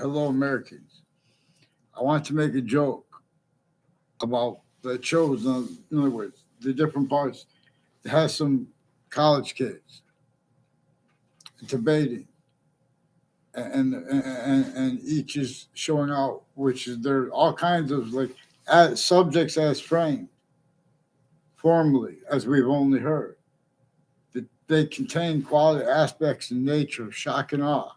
Hello, Americans. I want to make a joke about the shows. In other words, the different parts. It has some college kids debating, and each is showing out, which is there are all kinds of like subjects as framed formally, as we've only heard. That they contain quality aspects in nature, shock and awe,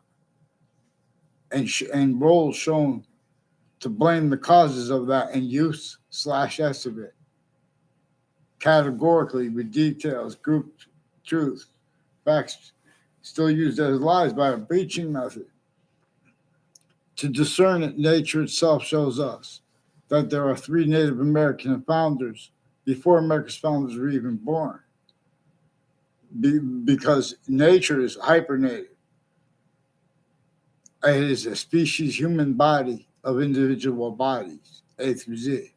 and roles shown to blame the causes of that and use/s of it categorically with details, group truth, facts still used as lies by a breaching method. To discern it, nature itself shows us that there are three Native American founders before America's founders were even born. Because nature is hypernative. It is a species human body of individual bodies, A through Z.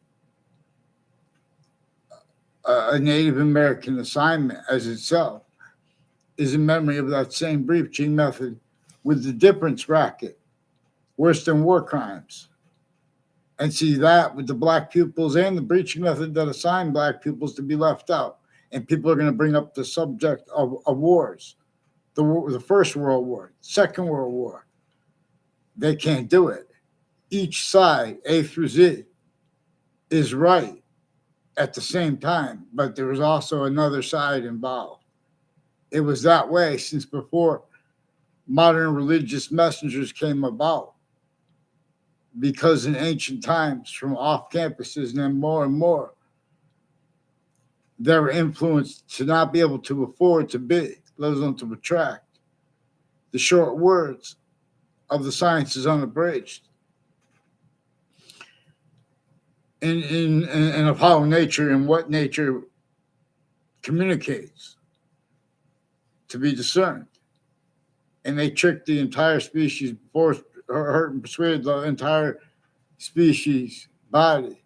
A Native American assignment as itself is in memory of that same breaching method with the difference bracket, worse than war crimes. And see that with the black pupils and the breaching method that assigned black pupils to be left out. And people are going to bring up the subject of wars, the First World War, Second World War. They can't do it. Each side, A through Z, is right at the same time, but there was also another side involved. It was that way since before modern religious messengers came about. Because in ancient times, from off campuses and then more, they were influenced to not be able to afford to be, let alone to attract, the short words of the sciences unabridged. And of how nature and what nature communicates to be discerned. And they tricked the entire species, forced, hurt, and persuaded the entire species body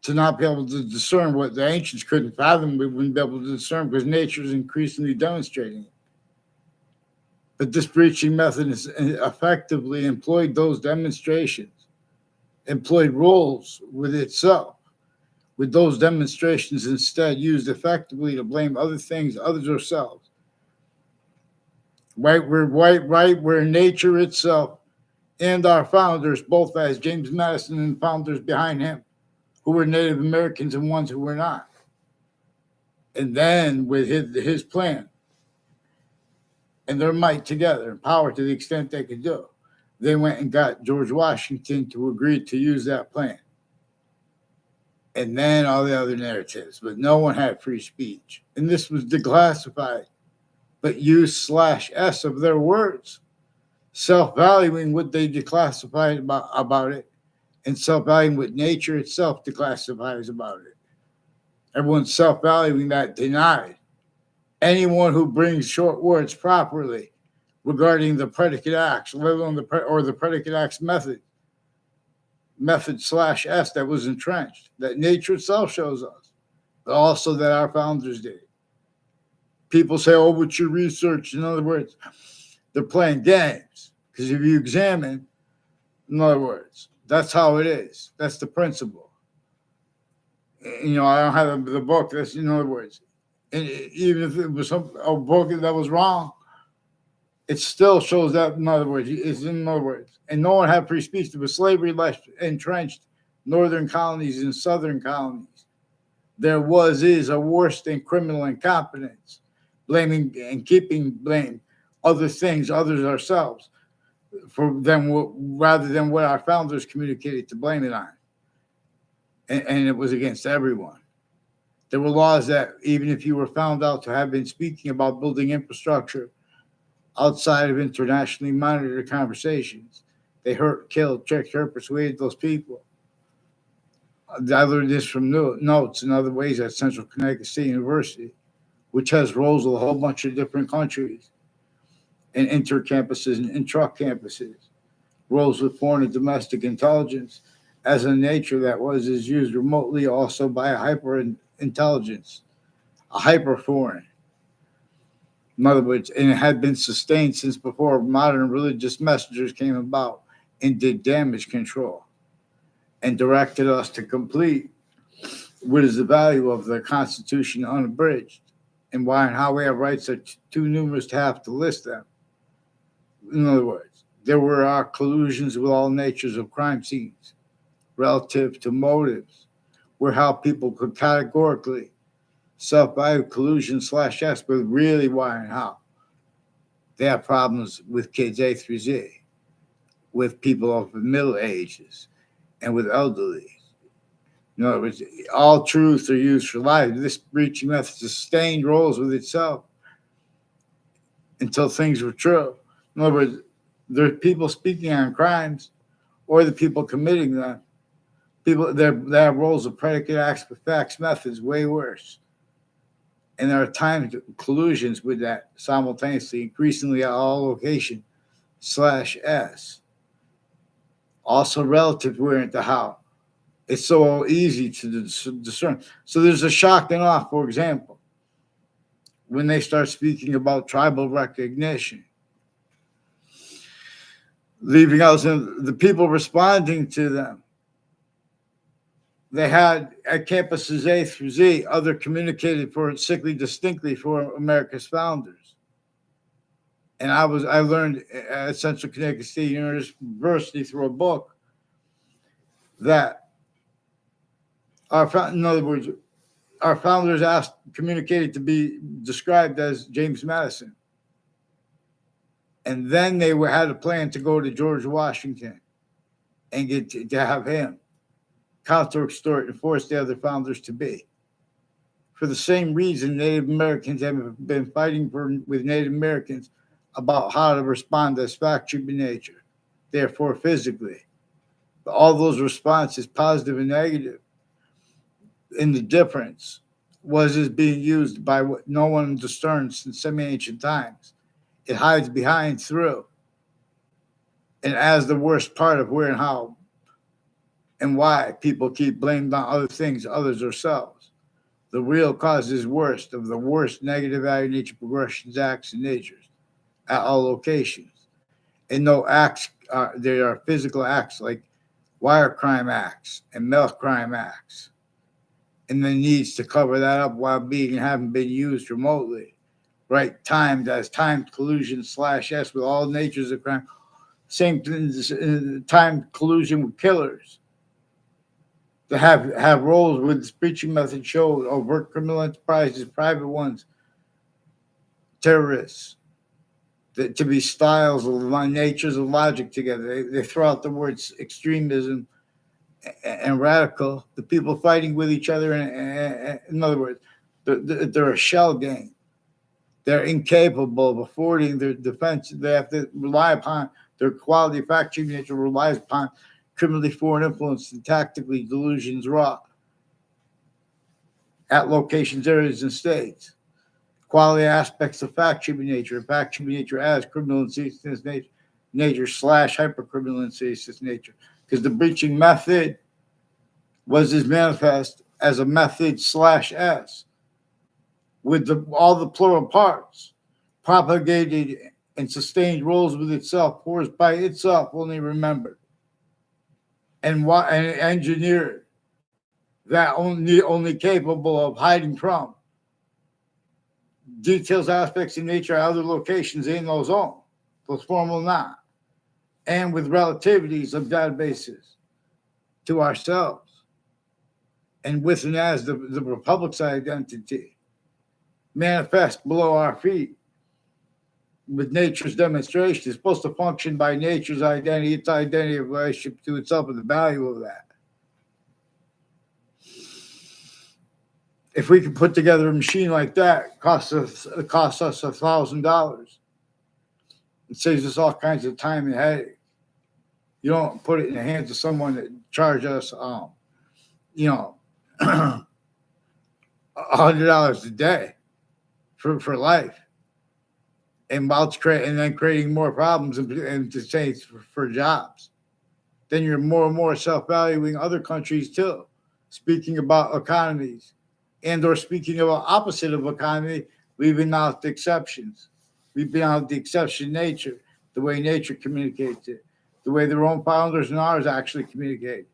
to not be able to discern what the ancients couldn't fathom. We wouldn't be able to discern because nature is increasingly demonstrating it. But this breaching method is effectively employed those demonstrations, employed roles with itself, with those demonstrations instead used effectively to blame other things, others ourselves. Right where nature itself and our founders, both as James Madison and founders behind him, who were Native Americans and ones who were not. And then with his plan and their might together and power to the extent they could do, they went and got George Washington to agree to use that plan. And then all the other narratives, but no one had free speech. And this was declassified, but use/s of their words, self-valuing what they declassified about it, and self-valuing what nature itself declassifies about it. Everyone's self-valuing that denied. Anyone who brings short words properly regarding the predicate acts, let alone the predicate acts method/s that was entrenched, that nature itself shows us, but also that our founders did. People say, oh, what's your research? In other words, they're playing games. Because if you examine, in other words, that's how it is. That's the principle. I don't have the book. That's, in other words, and even if it was a book that was wrong, it still shows that, in other words, and no one had free speech. There was slavery left entrenched northern colonies and southern colonies. There is a worse than criminal incompetence, blaming and keeping blame other things, others ourselves, for them rather than what our founders communicated to blame it on. And it was against everyone. There were laws that even if you were found out to have been speaking about building infrastructure outside of internationally monitored conversations, they hurt, killed, tricked, hurt, persuaded those people. I learned this from notes and other ways at Central Connecticut State University, which has roles with a whole bunch of different countries and inter-campuses and intra-campuses, roles with foreign and domestic intelligence as a nature that is used remotely also by a hyper-intelligence, a hyper-foreign. In other words, and it had been sustained since before modern religious messengers came about and did damage control and directed us to complete what is the value of the Constitution unabridged and why and how we have rights are too numerous to have to list them. In other words, there were collusions with all natures of crime scenes relative to motives, where how people could categorically self-value collusion / S, but really why and how. They have problems with kids A through Z, with people of the middle ages, and with elderly. In other words, all truths are used for life. This breaching method sustained roles with itself until things were true. In other words, there are people speaking on crimes or the people committing them. People, they have roles of predicate acts with facts methods way worse. And there are times collusions with that simultaneously, increasingly at all location / S. Also relative to where and to how. It's so easy to discern. So there's a shock and awe, for example, when they start speaking about tribal recognition, leaving out the people responding to them. They had at campuses A through Z, other communicated for sickly distinctly for America's founders. And I learned at Central Connecticut State University through a book that in other words, our founders communicated to be described as James Madison. And then they had a plan to go to George Washington and get to have him counter-extort and force the other founders to be. For the same reason, Native Americans have been fighting with Native Americans about how to respond as fact, truth, and nature, therefore physically. But all those responses, positive and negative, and the difference is being used by what no one discerned since semi-ancient times. It hides behind through and as the worst part of where and how and why people keep blaming on other things, others, or selves. The real cause is worst of the worst negative value nature progressions, acts, and natures at all locations. And no acts, there are physical acts like wire crime acts and mail crime acts. And the needs to cover that up while being and haven't been used remotely, right? Timed as timed collusion / S with all natures of crime. Same timed collusion with killers. To have roles with this breaching method showed overt criminal enterprises, private ones, terrorists, to be styles of natures of logic together. They throw out the words extremism and radical, the people fighting with each other. In other words, they're a shell game. They're incapable of affording their defense. They have to rely upon their quality of fact nature relies upon criminally foreign influence and tactically delusions raw at locations, areas, and states. Quality aspects of fact nature as criminal incestuous nature / hypercriminal incestuous nature. Because the breaching method was as manifest as a method / S with all the plural parts, propagated and sustained roles with itself, forced by itself, only remembered, and engineered that only capable of hiding from details, aspects, in nature, other locations in those own, those formal not, and with relativities of databases to ourselves, and with and as the Republic's identity manifest below our feet with nature's demonstration. It's supposed to function by nature's identity, its identity of relationship to itself, and the value of that. If we could put together a machine like that, it costs us $1,000. It saves us all kinds of time and headache. You don't put it in the hands of someone that charges us, $100 a day for life, and then creating more problems and to say for jobs. Then you're more and more self-valuing other countries too, speaking about economies and or speaking about opposite of economy, leaving out the exceptions, leaving out the exception nature, the way nature communicates it, the way their own founders and ours actually communicate,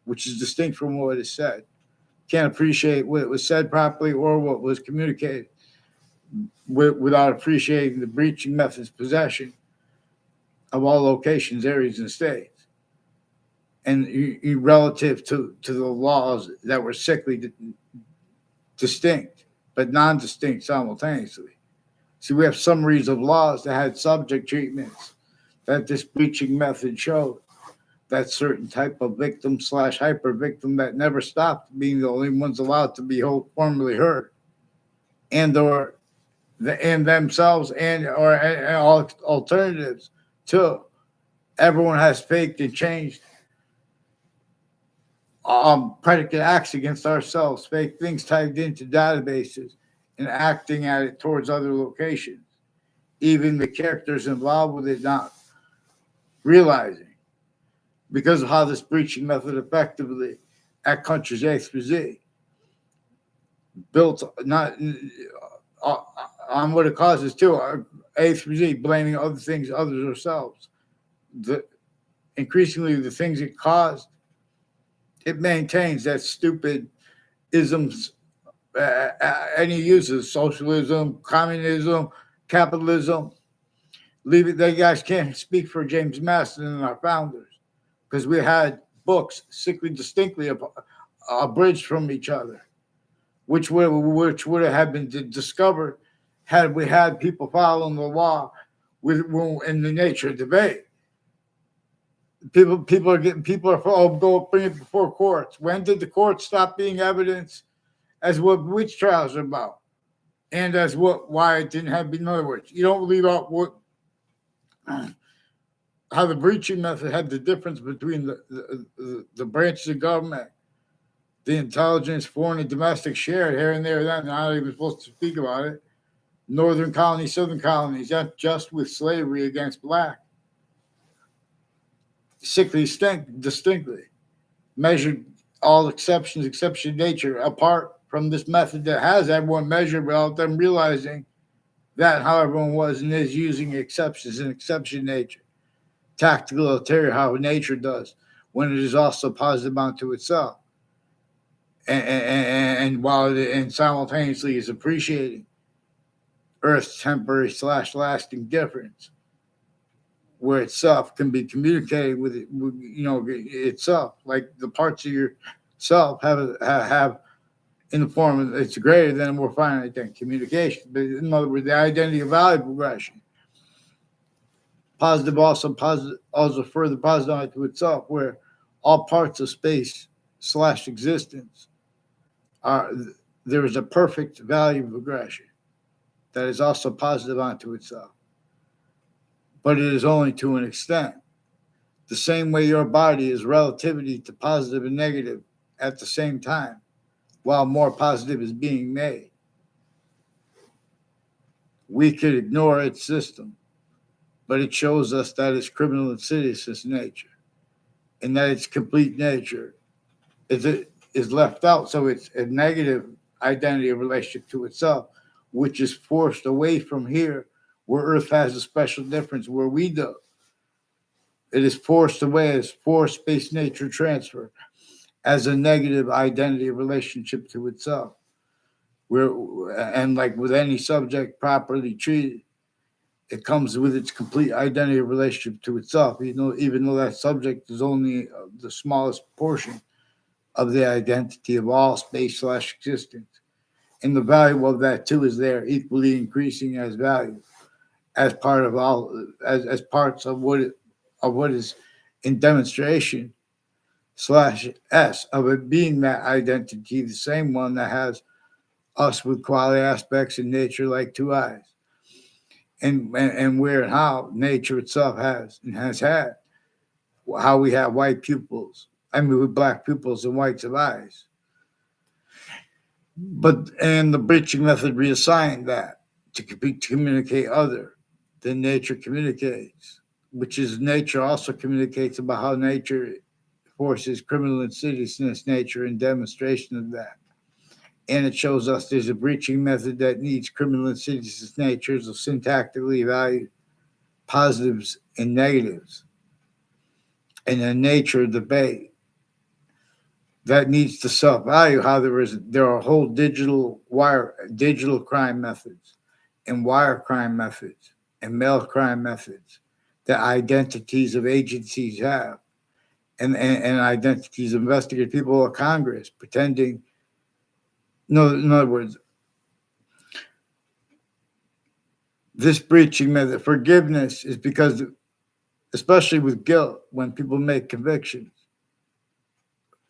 which is distinct from what is said. Can't appreciate what was said properly or what was communicated without appreciating the breaching method's possession of all locations, areas, and states. And relative to the laws that were sickly distinct, but non-distinct simultaneously. See, we have summaries of laws that had subject treatments that this breaching method showed. That certain type of victim / hyper victim that never stopped being the only ones allowed to be formally heard, and themselves or all alternatives to everyone has faked and changed predicate acts against ourselves, fake things tagged into databases and acting at it towards other locations, even the characters involved with it not realizing, because of how this breaching method effectively at countries A through Z built not on what it causes too, A through Z, blaming other things, others, ourselves. Increasingly, the things it caused, it maintains that stupid isms, any uses, socialism, communism, capitalism. Leave it. They guys can't speak for James Madison and our founders because we had books sickly distinctly abridged from each other, which would have been discovered had we had people following the law in the nature of debate. People go bring it before courts. When did the courts stop being evidence as what witch trials are about, and as why it didn't have? In other words, you don't leave out how the breaching method had the difference between the branches of government, the intelligence, foreign and domestic, shared here and there. Then not even supposed to speak about it. Northern colonies, southern colonies, not just with slavery against black. Sickly distinctly measured all exception nature apart from this method that has everyone measured without them realizing that how everyone was and is using exceptions and exception nature. Tactical ulterior, how nature does when it is also positive unto itself. And while it simultaneously is appreciating Earth's temporary / lasting difference, where itself can be communicated with it, itself, like the parts of yourself have in the form of it's greater than a more finite than communication. But in other words, the identity of value progression. Positive also further positive to itself, where all parts of space / existence there is a perfect value progression that is also positive onto itself. But it is only to an extent. The same way your body is relativity to positive and negative at the same time, while more positive is being made. We could ignore its system, but it shows us that its criminal insidious nature and that its complete nature is left out. So it's a negative identity of relationship to itself, which is forced away from here, where Earth has a special difference, where we do. It is forced away as forced space nature transfer, as a negative identity of relationship to itself. And like with any subject properly treated, it comes with its complete identity of relationship to itself, even though that subject is only the smallest portion of the identity of all space / existence. And the value of that too is there, equally increasing as value, as part of all, as parts of what is in demonstration / S of it being that identity, the same one that has us with quality aspects in nature like two eyes. And where and how nature itself has had, how we have white pupils, with black pupils and whites of eyes. And the breaching method reassigned that to communicate other than nature communicates, which is nature also communicates about how nature forces criminal insidiousness nature in demonstration of that. And it shows us there's a breaching method that needs criminal insidious natures of syntactically valued positives and negatives, and the nature of debate that needs to self-value how there are whole digital crime methods and wire crime methods and mail crime methods that identities of agencies have, and identities of investigative people of Congress pretending. No, in other words, this breaching method forgiveness is because, especially with guilt, when people make convictions.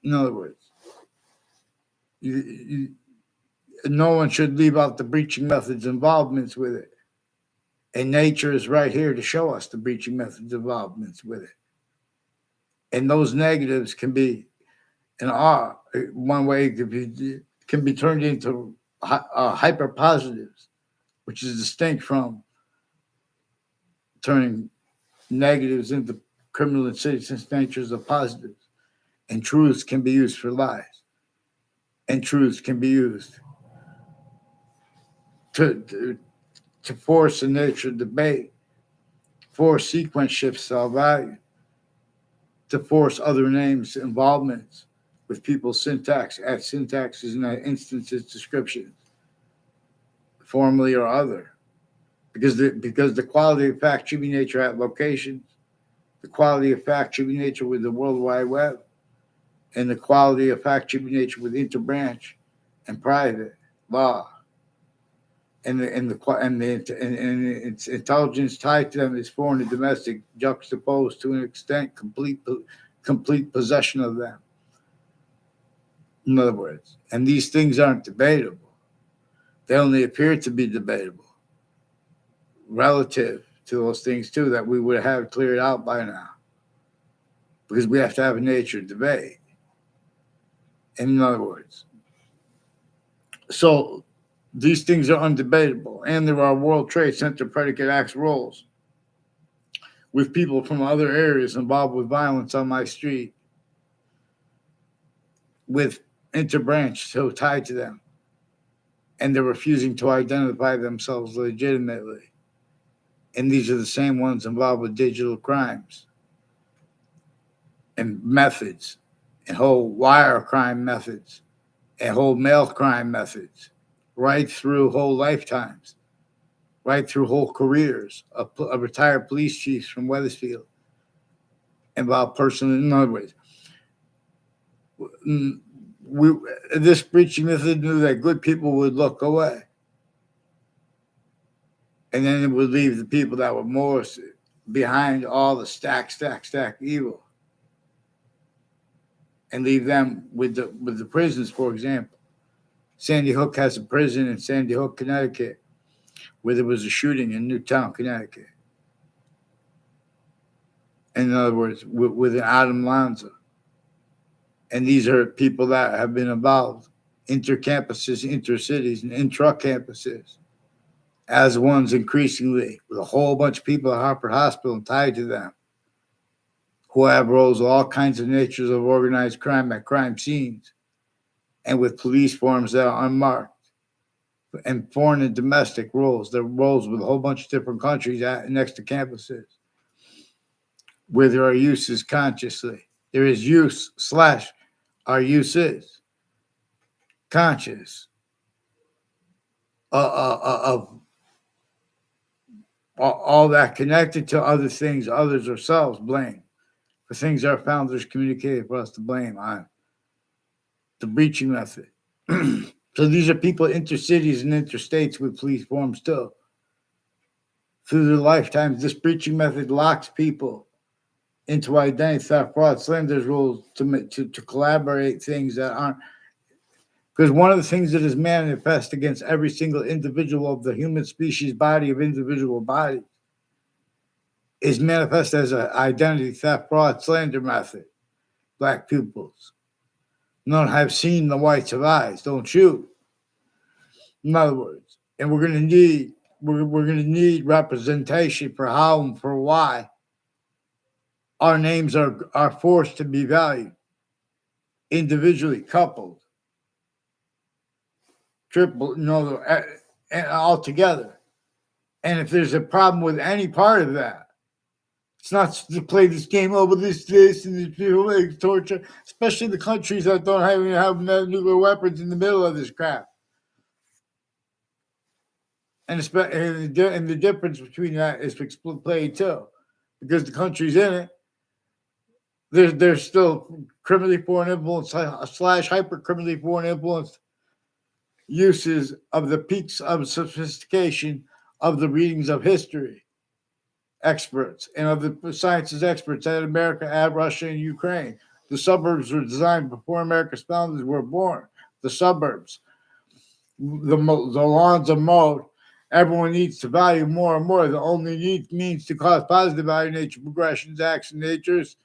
In other words, you, no one should leave out the breaching methods involvements with it. And nature is right here to show us the breaching methods involvements with it. And those negatives can be, and are one way can be turned into hyper positives, which is distinct from turning negatives into criminal insidious natures of positives. And truths can be used for lies. And truths can be used to force the nature of debate, force sequence shifts of value, to force other names involvements with people's syntax, at syntaxes and instances descriptions, formally or other. Because the quality of fact should be nature at locations, the quality of fact should be nature with the World Wide Web, and the quality of fact should be nature with interbranch and private law. And its intelligence tied to them is foreign and domestic, juxtaposed to an extent complete possession of them. In other words, and these things aren't debatable. They only appear to be debatable relative to those things too that we would have cleared out by now, because we have to have a nature of debate. In other words, so these things are undebatable, and there are World Trade Center predicate acts roles with people from other areas involved with violence on my street, with interbranch so tied to them, and they're refusing to identify themselves legitimately. And these are the same ones involved with digital crimes and methods, and whole wire crime methods, and whole mail crime methods, right through whole lifetimes, right through whole careers of retired police chiefs from Wethersfield, involved personally. In other words, this breaching method knew that good people would look away. And then it would leave the people that were more behind all the stack evil, and leave them with the prisons. For example, Sandy Hook has a prison in Sandy Hook, Connecticut, where there was a shooting in Newtown, Connecticut. In other words, with an Adam Lanza. And these are people that have been involved inter-campuses, inter-cities, and intra-campuses as ones increasingly, with a whole bunch of people at Hartford Hospital tied to them, who have roles of all kinds of natures of organized crime at crime scenes, and with police forms that are unmarked, and foreign and domestic roles. They're roles with a whole bunch of different countries next to campuses, where there are uses consciously. There is use / our use is conscious of all that connected to other things, others ourselves blame for things our founders communicated for us to blame on the breaching method. So these are people intercities and interstates with police forms still. Through their lifetimes, this breaching method locks people into identity theft, fraud, slanders rules to collaborate things that aren't. Because one of the things that is manifest against every single individual of the human species body of individual bodies is manifest as an identity theft, fraud, slander method. Black pupils. None have seen the whites of eyes, don't you? In other words, and we're going to need representation for how and for why our names are forced to be valued individually, coupled. triple, altogether. And if there's a problem with any part of that, it's not to play this game over this, and this people like torture, especially the countries that don't have nuclear weapons in the middle of this crap. And the difference between that is played too, because the countries in it, there's still criminally foreign influence / hyper criminally foreign influence uses of the peaks of sophistication of the readings of history experts and of the sciences experts at America, at Russia, and Ukraine. The suburbs were designed before America's founders were born. The suburbs, the lawns are mowed. Everyone needs to value more and more. The only means to cause positive value nature progressions, acts, and natures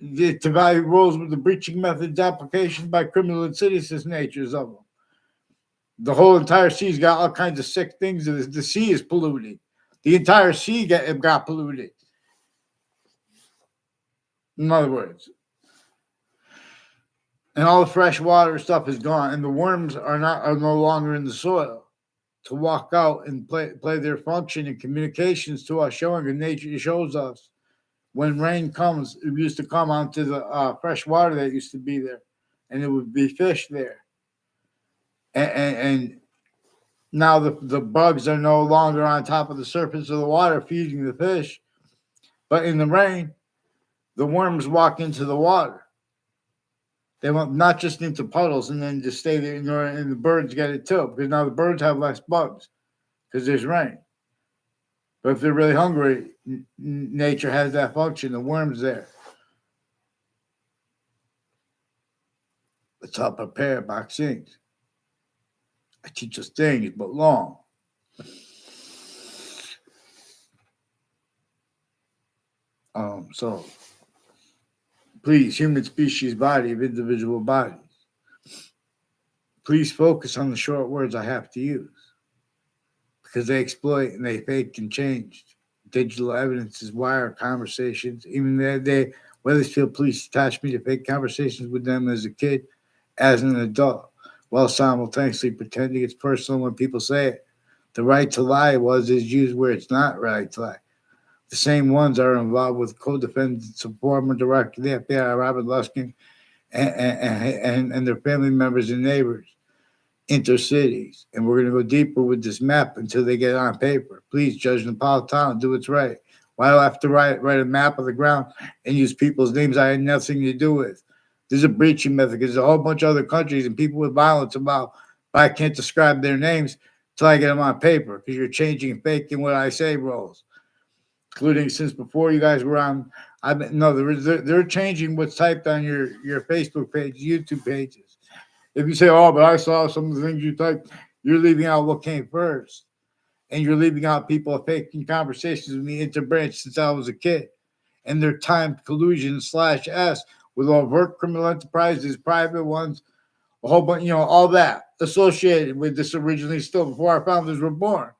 to value rules with the breaching methods, applications by criminal and citizens natures of them. The whole entire sea's got all kinds of sick things. The sea is polluted. The entire sea got polluted. In other words, and all the fresh water stuff is gone, and the worms are no longer in the soil to walk out and play their function in communications to us, showing the nature shows us when rain comes. It used to come onto the fresh water that used to be there, and it would be fish there, and now the bugs are no longer on top of the surface of the water feeding the fish, but in the rain, the worms walk into the water. They want not just into puddles and then just stay there, and the birds get it too, because now the birds have less bugs because there's rain. But if they're really hungry, nature has that function. The worms there. Let's help prepare vaccines. I teach us things, but long. So please, human species body of individual bodies. Please focus on the short words I have to use, because they exploit and they fake and change. Digital evidence is wire conversations. Even the other day, Wethersfield police attached me to fake conversations with them as a kid, as an adult, while simultaneously pretending it's personal when people say it. The right to lie is used where it's not right to lie. The same ones are involved with co-defendants of former director of the FBI, Robert Luskin, and their family members and neighbors, intercities. And we're going to go deeper with this map until they get it on paper. Please, Judge Napolitano, do what's right. Why do I have to write a map of the ground and use people's names I had nothing to do with? There's a breaching method because there's a whole bunch of other countries and people with violence involved, but I can't describe their names until I get them on paper, because you're changing and faking what I say roles. Including since before you guys were on, they're changing what's typed on your Facebook page, YouTube pages. If you say, "Oh, but I saw some of the things you typed," you're leaving out what came first, and you're leaving out people faking conversations with me interbranch since I was a kid, and their timed collusion /S with overt criminal enterprises, private ones, a whole bunch, all that associated with this originally, still before our founders were born.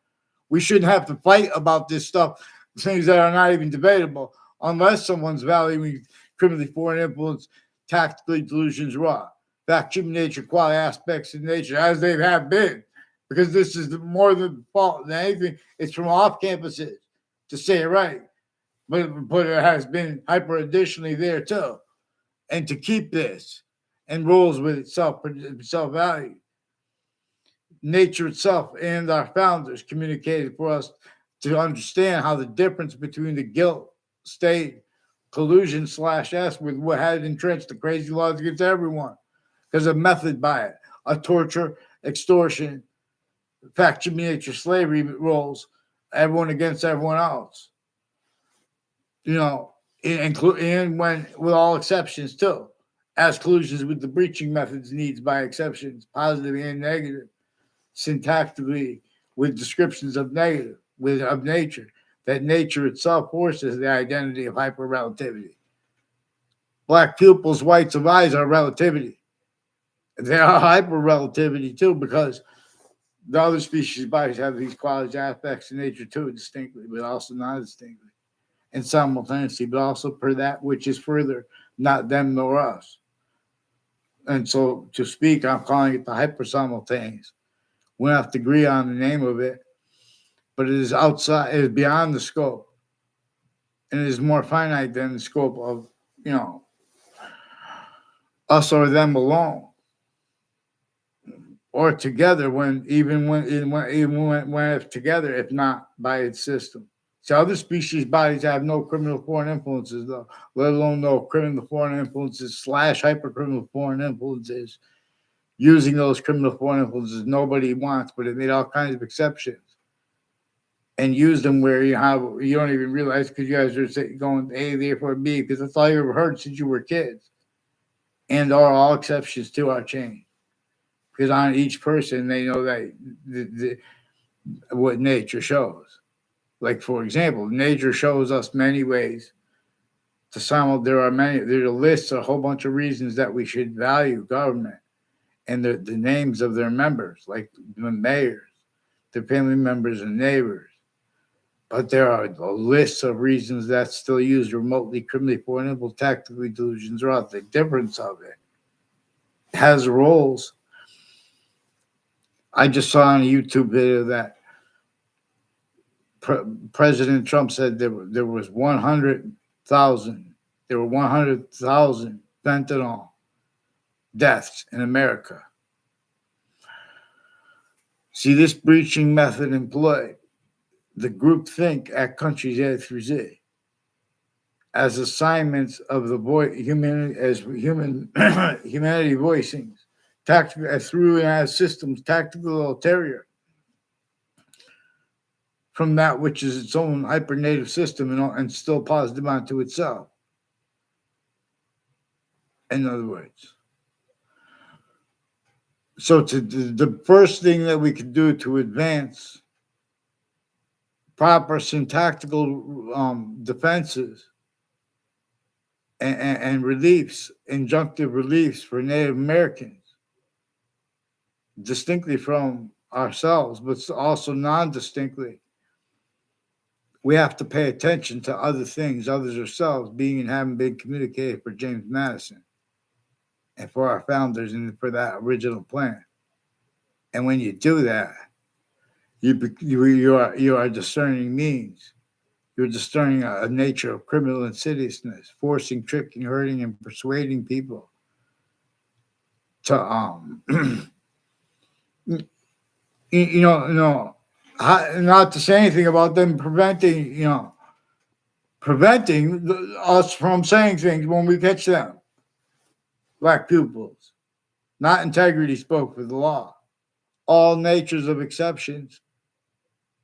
We shouldn't have to fight about this stuff. Things that are not even debatable, unless someone's valuing criminally foreign influence, tactically delusions raw, fact, human nature, quality aspects of nature, as they have been, because this is more than fault than anything. It's from off campuses, to say it right, but it has been hyper additionally there too, and to keep this and rules with itself value. Nature itself and our founders communicated for us to understand how the difference between the guilt state collusion /S with what had entrenched the crazy laws against everyone, because of method by it, a torture, extortion, fact, human nature, slavery roles, everyone against everyone else. And when with all exceptions too, as collusions with the breaching methods needs by exceptions, positive and negative, syntactically with descriptions of negative. Of nature, that nature itself forces the identity of hyper-relativity. Black pupils, whites of eyes are relativity. They are hyper-relativity too, because the other species bodies have these qualities, aspects of nature too, distinctly, but also not distinctly. And simultaneously, but also per that which is further, not them nor us. And so to speak, I'm calling it the hypersimultaneous. We don't have to agree on the name of it, but it is outside, it is beyond the scope, and it is more finite than the scope of, you know, us or them alone, or together when if together, if not by its system. So other species bodies have no criminal foreign influences, though, let alone no criminal foreign influences / hypercriminal foreign influences. Using those criminal foreign influences nobody wants, but it made all kinds of exceptions and use them where you don't even realize because you guys are going A, therefore B, because that's all you ever heard since you were kids. And are all exceptions to our change. Because on each person, they know that what nature shows. Like, for example, nature shows us many ways to there's a list, a whole bunch of reasons that we should value government and the names of their members, like the mayors, their family members and neighbors. But there are lists of reasons that still use remotely criminally foreign tactically delusions are out. The difference of it has roles. I just saw on a YouTube video that President Trump said there was 100,000. There were 100,000 fentanyl deaths in America. See, this breaching method employed the groupthink at countries A through Z as assignments of the humanity voicings, tactical as systems, tactical ulterior from that which is its own hypernative system and still positive onto itself. In other words, so the first thing that we could do to advance proper syntactical defenses and reliefs, injunctive reliefs for Native Americans, distinctly from ourselves, but also non-distinctly. We have to pay attention to other things, others ourselves, being and having been communicated for James Madison and for our founders and for that original plan. And when you do that, you are discerning means. You're discerning a nature of criminal insidiousness, forcing, tricking, hurting, and persuading people to not to say anything about them preventing us from saying things when we catch them. Black pupils, not integrity spoke for the law. All natures of exceptions.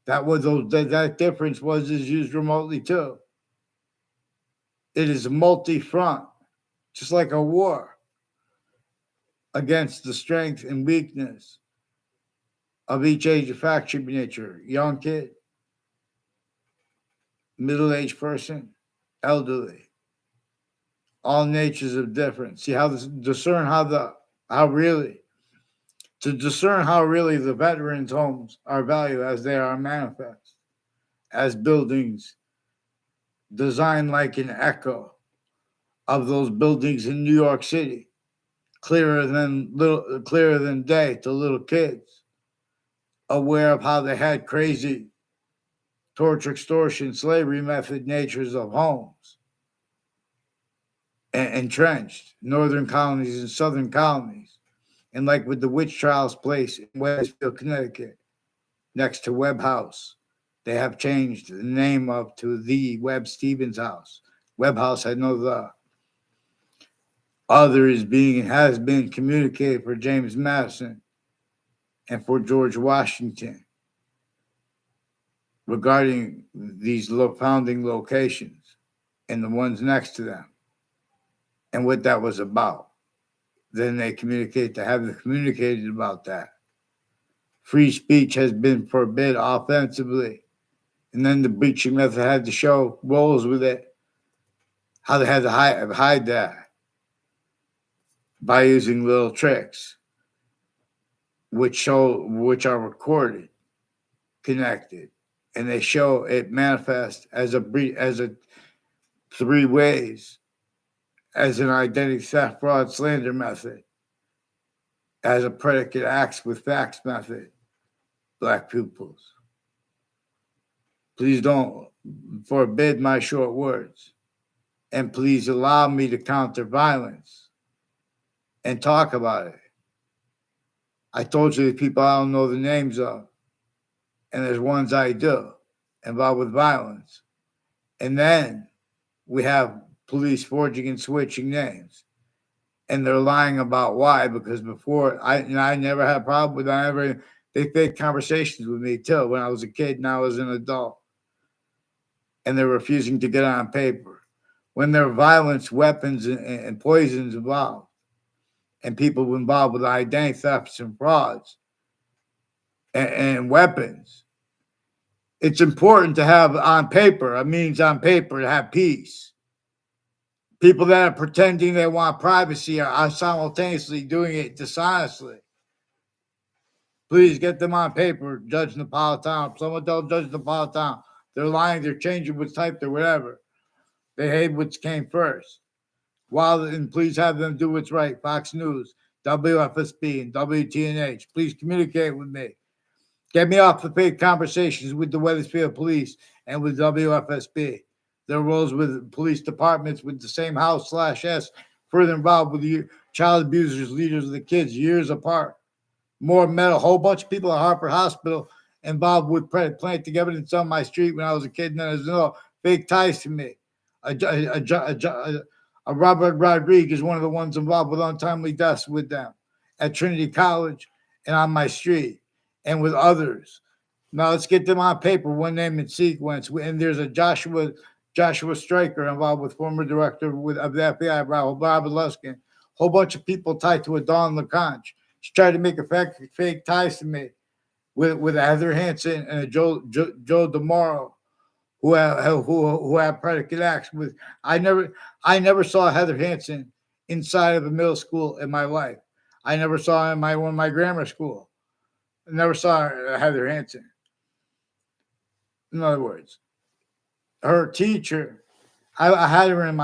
That difference is used remotely too. It is multi-front, just like a war against the strength and weakness of each age of factory nature. Young kid, middle-aged person, elderly. All natures of difference. See how discern how really the veterans' homes are valued as they are manifest, as buildings designed like an echo of those buildings in New York City, clearer than day to little kids, aware of how they had crazy torture, extortion, slavery method natures of homes, and entrenched northern colonies and southern colonies. And like with the witch trials place in Westfield, Connecticut, next to Webb House, they have changed the name to the Webb Stevens House. Webb House had no the. Other has been communicated for James Madison and for George Washington regarding these founding locations and the ones next to them and what that was about. Then they communicated about that. Free speech has been forbid offensively. And then the breaching method had to show roles with it, how they had to hide that by using little tricks, which are recorded, connected, and they show it manifest as a 3 ways, as an identity theft, fraud, slander method, as a predicate acts with facts method, black pupils. Please don't forbid my short words. And please allow me to counter violence and talk about it. I told you the people I don't know the names of, and there's ones I do involved with violence. And then we have police forging and switching names. And they're lying about why, because before I never had a problem with that. They fake conversations with me too when I was a kid and I was an adult. And they're refusing to get on paper. When there are violence, weapons, and poisons involved, and people involved with identity thefts and frauds and weapons, it's important to have on paper, a means on paper to have peace. People that are pretending they want privacy are simultaneously doing it dishonestly. Please get them on paper, Judge Napolitano. Someone tell Judge Napolitano they're lying, they're changing what's typed or whatever. They hate what came first. And please have them do what's right. Fox News, WFSB, and WTNH. Please communicate with me. Get me off the fake conversations with the Wethersfield Police and with WFSB. Their roles with police departments with the same House/S, further involved with the child abusers, leaders of the kids, years apart. More metal, a whole bunch of people at Harper Hospital involved with planting evidence on my street when I was a kid, and there's no fake ties to me. Robert Rodriguez, one of the ones involved with untimely deaths with them at Trinity College and on my street and with others. Now let's get them on paper, one name in sequence. And there's a Joshua Stryker involved with former director of the FBI, Robert Luskin. Whole bunch of people tied to a Dawn LaConch. She tried to make a fake ties to me with a Heather Hansen and a Joe DeMauro, who have predicate acts with. I never saw Heather Hansen inside of a middle school in my life. I never saw her in my grammar school. I never saw Heather Hansen. In other words, her teacher, I had her in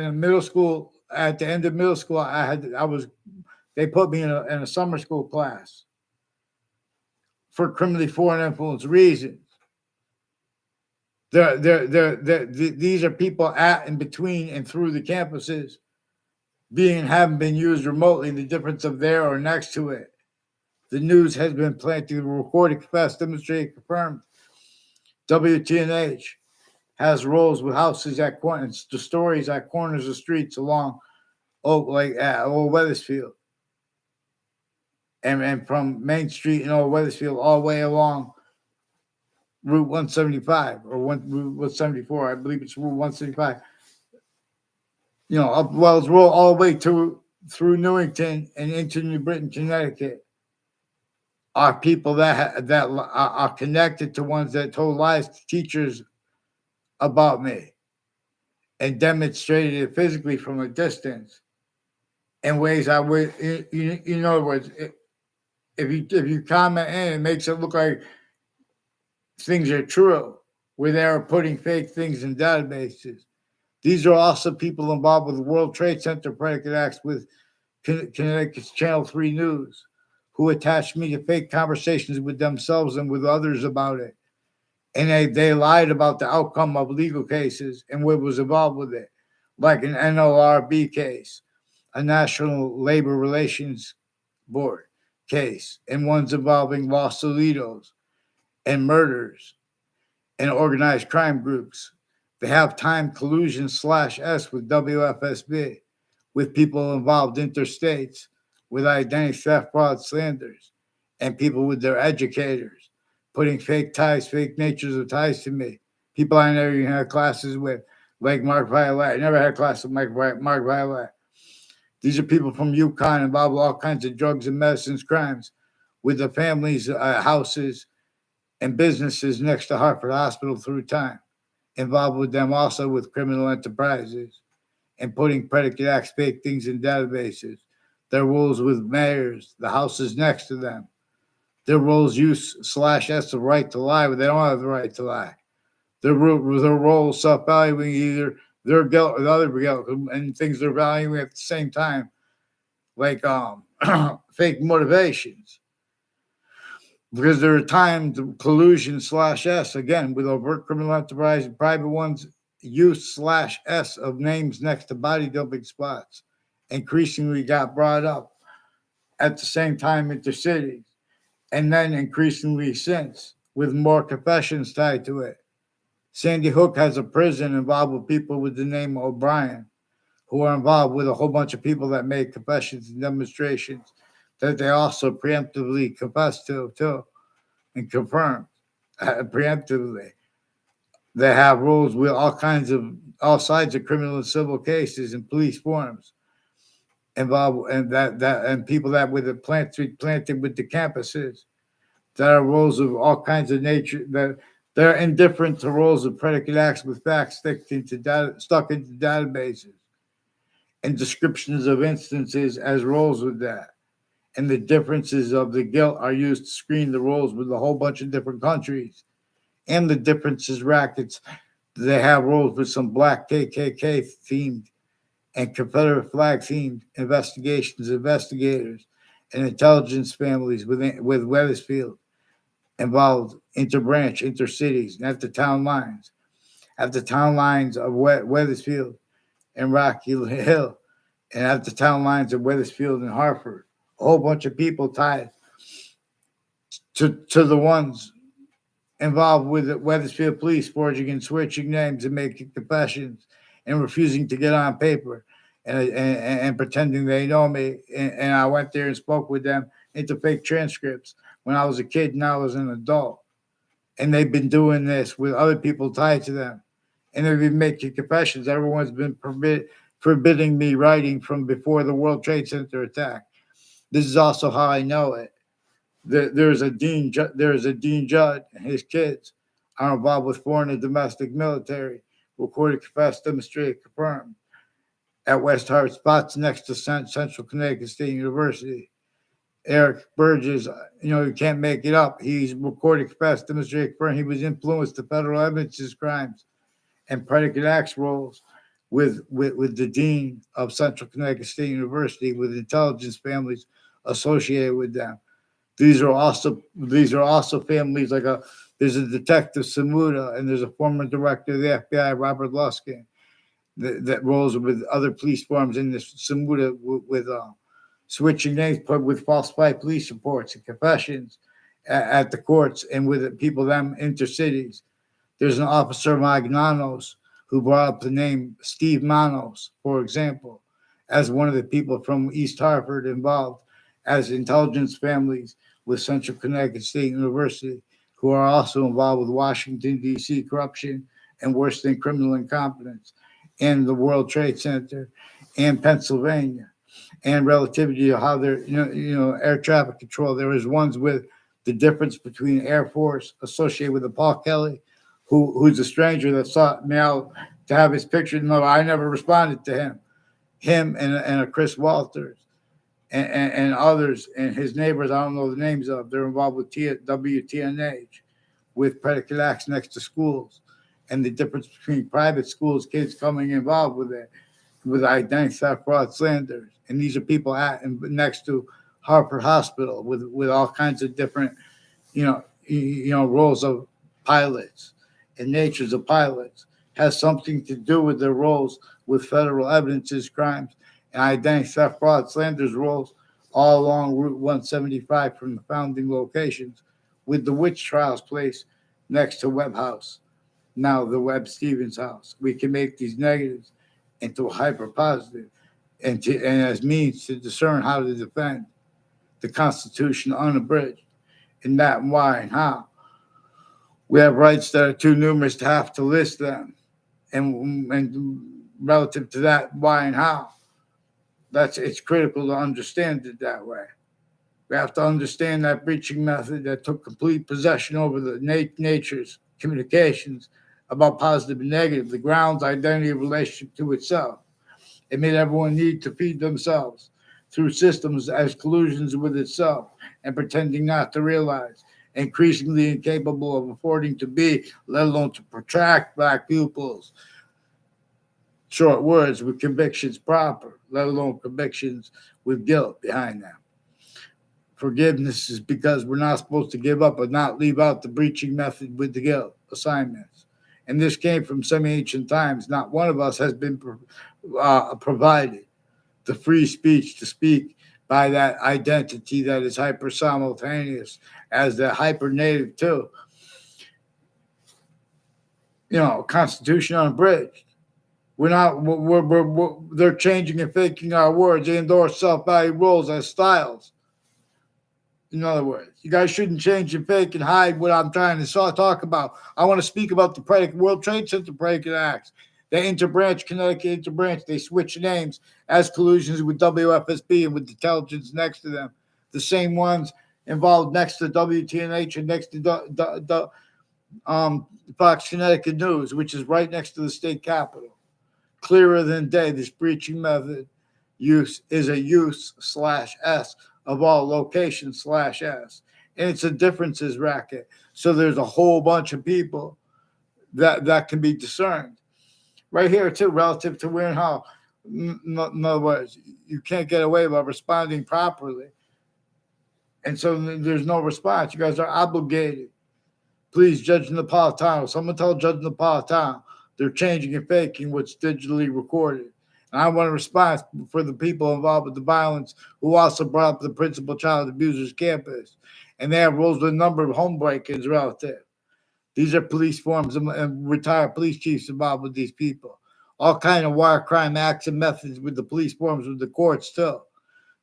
a middle school. At the end of middle school, they put me in a summer school class for criminally foreign influence reasons. These are people at and between and through the campuses haven't been used remotely. The difference of there or next to it. The news has been planted, recorded, confessed, demonstrated, confirmed. WTNH has roles with houses at corners, the stories at corners of streets along, at Old Wethersfield. And from Main Street in Old Wethersfield all the way along Route 175 or Route 174. I believe it's Route 175. It's roll all the way through Newington and into New Britain, Connecticut. Are people that are connected to ones that told lies to teachers about me and demonstrated it physically from a distance in ways I would. In other words, if you comment in, it makes it look like things are true, where they are putting fake things in databases. These are also people involved with the World Trade Center predicate acts with Connecticut's Channel 3 News, who attached me to fake conversations with themselves and with others about it. And they lied about the outcome of legal cases and what was involved with it, like an NLRB case, a National Labor Relations Board case, and ones involving Los Solitos and murders and organized crime groups. They have time collusion/S with WFSB, with people involved interstates, with identity theft, fraud, slanders, and people with their educators, putting fake ties, fake natures of ties to me. People I never even had classes with, like Mark Violet. I never had a class with Mark Violet. These are people from UConn involved with all kinds of drugs and medicines crimes, with the families' houses and businesses next to Hartford Hospital through time, involved with them also with criminal enterprises and putting predicate acts, fake things in databases. Their roles with mayors, the houses next to them. Their roles use/S the right to lie, but they don't have the right to lie. Their role self-valuing either their guilt or the other guilt, and things they're valuing at the same time. Like fake motivations. Because there are times collusion slash S, again, with overt criminal enterprise and private ones, use slash S of names next to body dumping spots increasingly got brought up at the same time intercities, and then increasingly since, with more confessions tied to it. Sandy Hook has a prison involved with people with the name O'Brien, who are involved with a whole bunch of people that made confessions and demonstrations that they also preemptively confessed to, too, and confirmed preemptively. They have rules with all sides of criminal and civil cases and police forums involved, and and people that with the planted with the campuses that are rules of all kinds of nature that they're indifferent to rules of predicate acts with facts stuck into databases and descriptions of instances as roles with that. And the differences of the guilt are used to screen the roles with a whole bunch of different countries. And the differences rackets, they have roles with some black KKK themed and Confederate flag themed investigators, and intelligence families with Wethersfield involved interbranch, intercities, and at the town lines of Wethersfield and Rocky Hill, and at the town lines of Wethersfield and Hartford. A whole bunch of people tied to the ones involved with the Wethersfield police forging and switching names and making confessions and refusing to get on paper and pretending they know me. And I went there and spoke with them into fake transcripts when I was a kid and I was an adult. And they've been doing this with other people tied to them. And they've been making confessions. Everyone's been forbidding me writing from before the World Trade Center attack. This is also how I know it. There's a Dean Judd and his kids are involved with foreign and domestic military, recorded, confessed, demonstrated, confirmed at West Hart spots next to Central Connecticut State University. Eric Burgess, you can't make it up. He's recorded, confessed, demonstrated, confirmed he was influenced to federal evidences crimes and predicate acts roles with the dean of Central Connecticut State University with intelligence families associated with them. These are also families there's a detective Samuda and there's a former director of the FBI, Robert Luskin, that rolls with other police forms in this Samuda with switching names, but with falsified police reports and confessions at the courts and with people them intercities. There's an officer Magnanos who brought up the name Steve Manos, for example, as one of the people from East Hartford involved as intelligence families with Central Connecticut State University, who are also involved with Washington, D.C. corruption and worse than criminal incompetence, and the World Trade Center, and Pennsylvania, and relativity to how they're, air traffic control. There was ones with the difference between Air Force associated with the Paul Kelly, who's a stranger that sought me out to have his picture. No, I never responded to him and a Chris Walters. And others and his neighbors, I don't know the names of, they're involved with WTNH, with predicate acts next to schools, and the difference between private schools, kids coming involved with it, with identity theft, fraud, slanders. And these are people next to Hartford Hospital with all kinds of different, roles of pilots and natures of pilots. Has something to do with their roles with federal evidences, crimes, and identity theft, fraud, slanders roles all along Route 175 from the founding locations, with the witch trials place next to Webb House, now the Webb Stevens House. We can make these negatives into a hyper positive and as means to discern how to defend the Constitution unabridged, and that and why and how. We have rights that are too numerous to have to list them, and relative to that why and how. It's critical to understand it that way. We have to understand that breaching method that took complete possession over the nature's communications about positive and negative, the ground's identity relationship to itself. It made everyone need to feed themselves through systems as collusions with itself and pretending not to realize, increasingly incapable of affording to be, let alone to protract black pupils. Short words with convictions proper, let alone convictions with guilt behind them. Forgiveness is because we're not supposed to give up or not leave out the breaching method with the guilt assignments. And this came from some ancient times. Not one of us has been provided the free speech to speak by that identity that is hyper simultaneous as the hyper native too. Constitution unabridged. We're not. They're changing and faking our words. They endorse self-value roles as styles. In other words, you guys shouldn't change and fake and hide what I'm trying to talk about. I want to speak about the predicate World Trade Center predicate acts. The interbranch, Connecticut interbranch, they switch names as collusions with WFSB and with intelligence next to them. The same ones involved next to WTNH and next to Fox Connecticut News, which is right next to the state capitol. Clearer than day, this breaching method use is a use/S of all location/S. And it's a differences racket. So there's a whole bunch of people that can be discerned. Right here, too, relative to where and how. In other words, you can't get away by responding properly. And so there's no response. You guys are obligated. Please, Judge Napolitano, someone tell Judge Napolitano they're changing and faking what's digitally recorded. And I want a response for the people involved with the violence who also brought up the principal child abusers campus. And they have roles with a number of home break-ins relative. These are police forms and retired police chiefs involved with these people. All kind of war crime acts and methods with the police forms, with the courts too.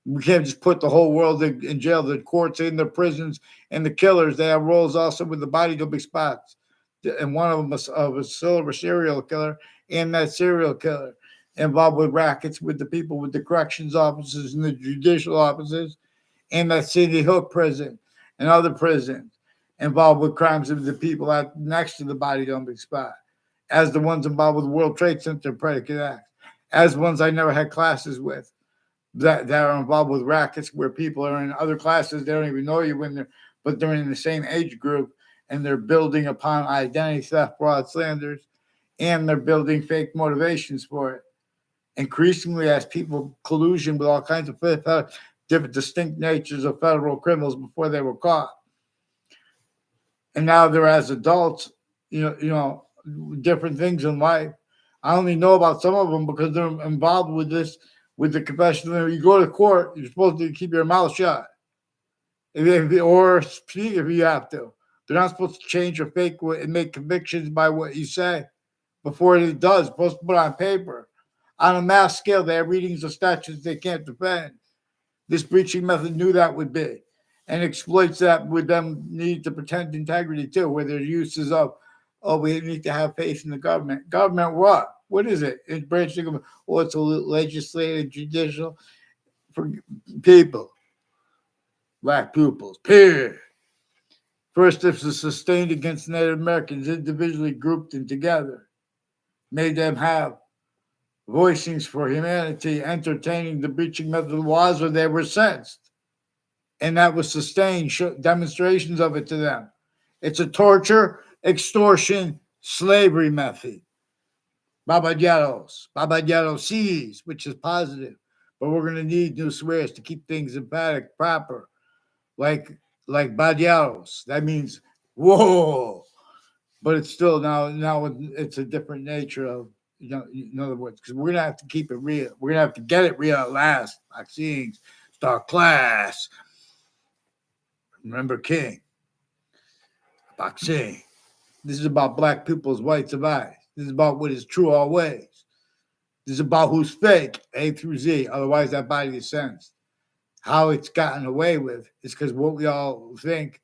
We can't just put the whole world in jail. The courts in the prisons and the killers, they have roles also with the body dumping spots. And one of them was a silver serial killer and that serial killer involved with rackets with the people with the corrections officers and the judicial officers and that City Hook prison and other prisons involved with crimes of the people out next to the body dumping spot, as the ones involved with the World Trade Center predicate acts, as ones I never had classes with that are involved with rackets where people are in other classes, they don't even know you but they're in the same age group and they're building upon identity theft, fraud, slanders, and they're building fake motivations for it. Increasingly, as people collusion with all kinds of different distinct natures of federal criminals before they were caught. And now they're as adults, different things in life. I only know about some of them because they're involved with this, with the confession. You go to court, you're supposed to keep your mouth shut, or speak if you have to. They're not supposed to change or fake and make convictions by what you say before it does. They're supposed to put on paper. On a mass scale, they have readings of statutes they can't defend. This breaching method knew that would be, and exploits that with them need to pretend integrity too, where their uses of, we need to have faith in the government. Government what? What is it? It's branching of, it's a legislative, judicial for people, black pupils, period. First, if it's sustained against Native Americans individually grouped and together, made them have voicings for humanity, entertaining the breaching method of laws where they were sentenced. And that was sustained, demonstrations of it to them. It's a torture, extortion, slavery method. Babaderos sees, which is positive, but we're going to need new swears to keep things emphatic, proper, like Baderos. That means whoa, but it's still now it's a different nature of, in other words, because we're gonna have to keep it real. We're gonna have to get it real at last. Vaccines, start class. Remember King. Vaccine. This is about black people's rights of eyes. This is about what is true always. This is about who's fake, A through Z. Otherwise, that body is sentenced. How it's gotten away with is because what we all think,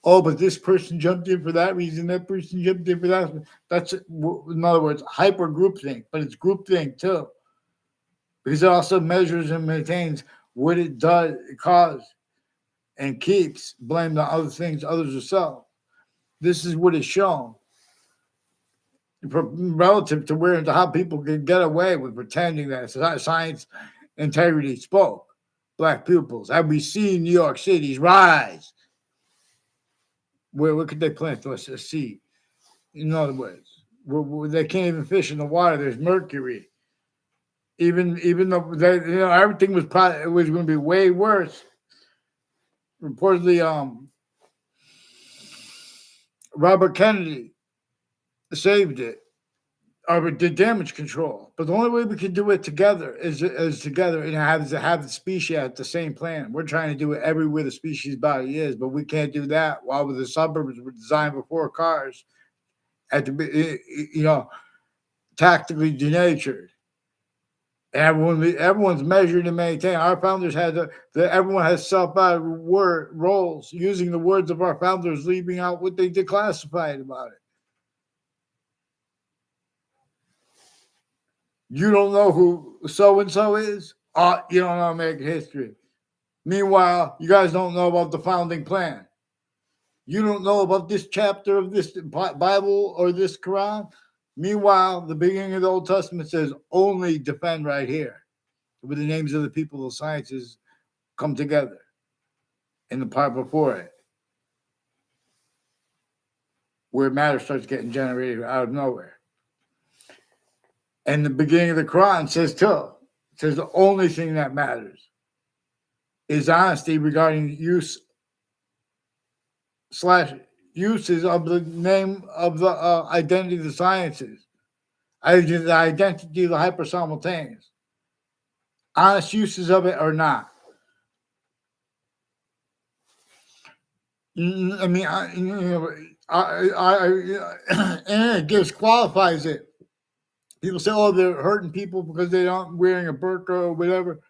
but this person jumped in for that reason, that person jumped in for that. That's, in other words, hyper groupthink, but it's groupthink too. Because it also measures and maintains what it does, it causes, and keeps blame on other things others are self. This is what is shown relative to where and to how people can get away with pretending that science integrity spoke. Black pupils. Have we seen New York City's rise? Where could they plant us a seed? In other words, they can't even fish in the water. There's mercury. Even though everything was going to be way worse reportedly, Robert Kennedy saved it or did damage control. But the only way we can do it together is together and have the species at the same plan. We're trying to do it everywhere the species body is, but we can't do that while the suburbs were designed before cars at the tactically denatured. And everyone's measured and maintained. Our founders had everyone has word roles using the words of our founders, leaving out what they declassified about it. You don't know who so and so is? You don't know American history. Meanwhile, you guys don't know about the founding plan. You don't know about this chapter of this Bible or this Quran. Meanwhile, the beginning of the Old Testament says only defend right here, where the names of the people of sciences come together in the part before it, where matter starts getting generated out of nowhere. And the beginning of the Quran says too, it says the only thing that matters is honesty regarding uses of the name of the identity of the sciences, the identity of the hyper-simultaneous. Honest uses of it or not. I mean, it qualifies it. People say, "Oh, they're hurting people because they aren't wearing a burqa or whatever."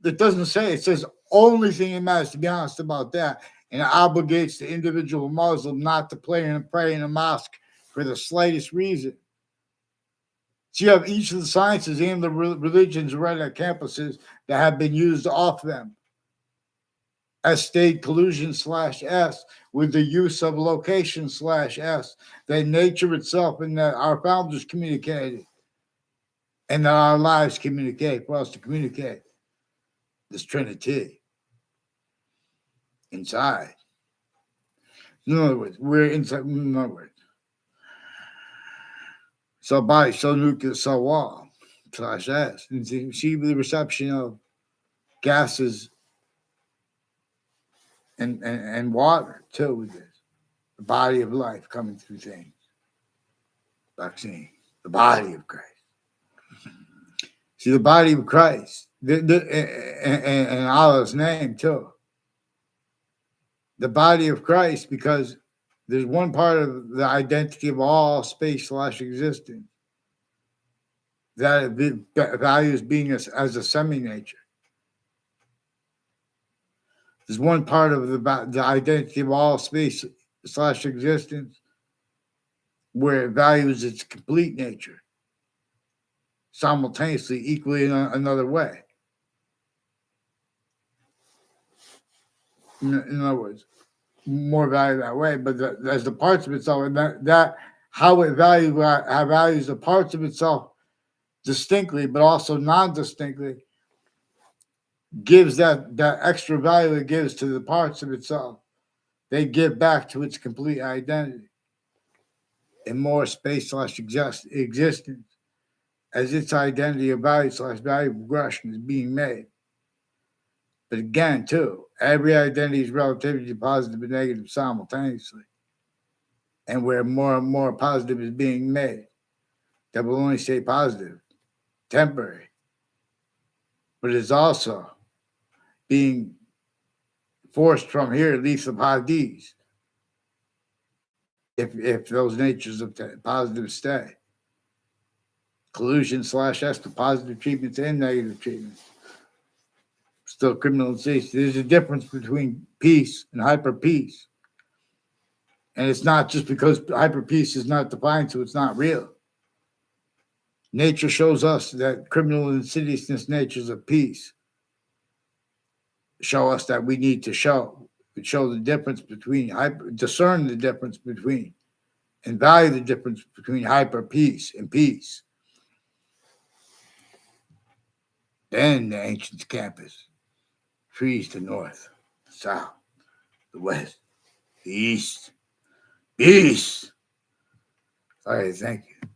That doesn't say. It says only thing that matters. To be honest about that, and it obligates the individual Muslim not to pray in a mosque for the slightest reason. So you have each of the sciences and the religions right at campuses that have been used off them as state collusion /S with the use of location /S, that nature itself and that our founders communicated and that our lives communicate for us to communicate this Trinity inside. In other words, we're inside. In other words, so body, so nucleus, so wall /S. And see the reception of gases and water too with this. The body of life coming through things. Vaccine. The body of Christ. See, the body of Christ. And Allah's name too. The body of Christ, because there's one part of the identity of all space /existence that values being as a semi-nature. There's one part of the identity of all space /existence where it values its complete nature simultaneously, equally in another way. In other words, more value that way, but as the parts of itself, and that how it values the parts of itself distinctly, but also non-distinctly, gives that extra value it gives to the parts of itself. They give back to its complete identity in more space /existence as its identity of value /value progression is being made. But again, too, every identity is relativity positive and negative simultaneously. And where more and more positive is being made, that will only stay positive, temporary. But it's also being forced from here, at least of Hadiths, if those natures of positive stay. Collusion /S to positive treatments and negative treatments. Still criminalization. There's a difference between peace and hyper peace. And it's not just because hyper peace is not defined, so it's not real. Nature shows us that criminal insidiousness natures of peace show us that we need to show the difference between discern the difference between and value the difference between hyper peace and peace. Then the ancient campus, trees to north, the south, the west, the east, peace. All right, thank you.